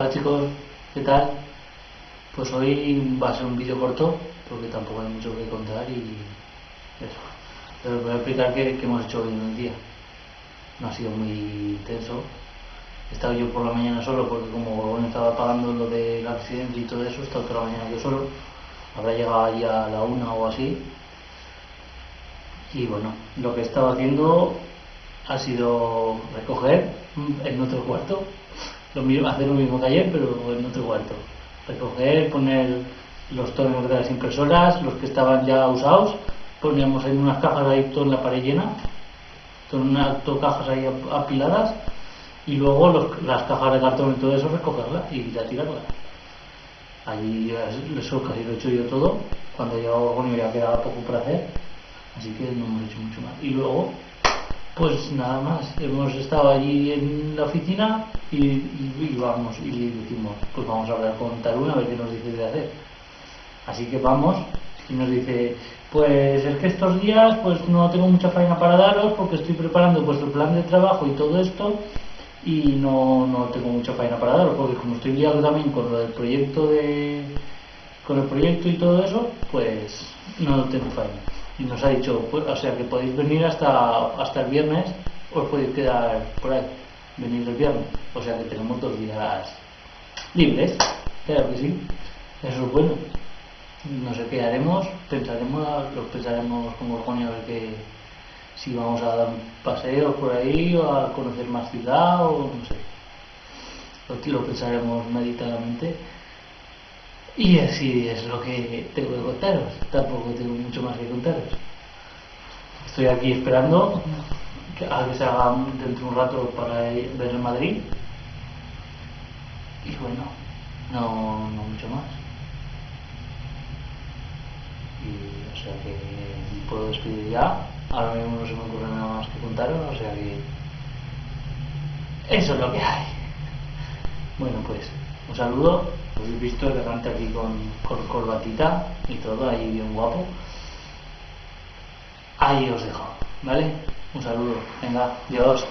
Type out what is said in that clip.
Hola chicos, ¿qué tal? Pues hoy va a ser un vídeo corto porque tampoco hay mucho que contar y eso. Pero os voy a explicar qué hemos hecho hoy en el día. No ha sido muy intenso. He estado yo por la mañana solo porque como estaba pagando lo de la residencia y todo eso, he estado toda la mañana yo solo. Habrá llegado allí a la 1 o así. Y bueno, lo que he estado haciendo ha sido recoger en otro cuarto. Hacer lo mismo que ayer, pero en otro cuarto. Recoger, poner los tomos de las impresoras, los que estaban ya usados, poníamos en unas cajas ahí todo en la pared llena, todas cajas ahí apiladas, y luego las cajas de cartón y todo eso recogerlas y ya tirarlas. Allí eso casi lo he hecho yo todo. Cuando llegaba Orgonio ya quedaba poco por hacer, así que no hemos hecho mucho más. Y luego pues nada más, hemos estado allí en la oficina y decimos, pues vamos a hablar con Taruna a ver qué nos dice de hacer. Así que vamos y nos dice, pues es que estos días pues no tengo mucha faena para daros porque estoy preparando vuestro plan de trabajo y todo esto y no tengo mucha faena para daros porque como estoy liado también con lo del proyecto con el proyecto y todo eso, pues no tengo faena. Y nos ha dicho, pues, o sea que podéis venir hasta el viernes, os podéis quedar por ahí, venir el viernes. O sea que tenemos 2 días libres, claro que sí, eso es bueno. No sé qué haremos, lo pensaremos con Gorgonio a ver si vamos a dar un paseo por ahí o a conocer más ciudad o no sé. Lo pensaremos meditadamente. Y así es lo que tengo que contaros. Tampoco tengo mucho más que contaros. Estoy aquí esperando a que se haga dentro de un rato para ver el Madrid. Y bueno, no mucho más. Y o sea que puedo despedir ya. Ahora mismo no se me ocurre nada más que contaros. O sea que eso es lo que hay. Bueno, pues un saludo. Os he visto elegante aquí con corbatita y todo, ahí bien guapo. Ahí os dejo, ¿vale? Un saludo. Venga, adiós.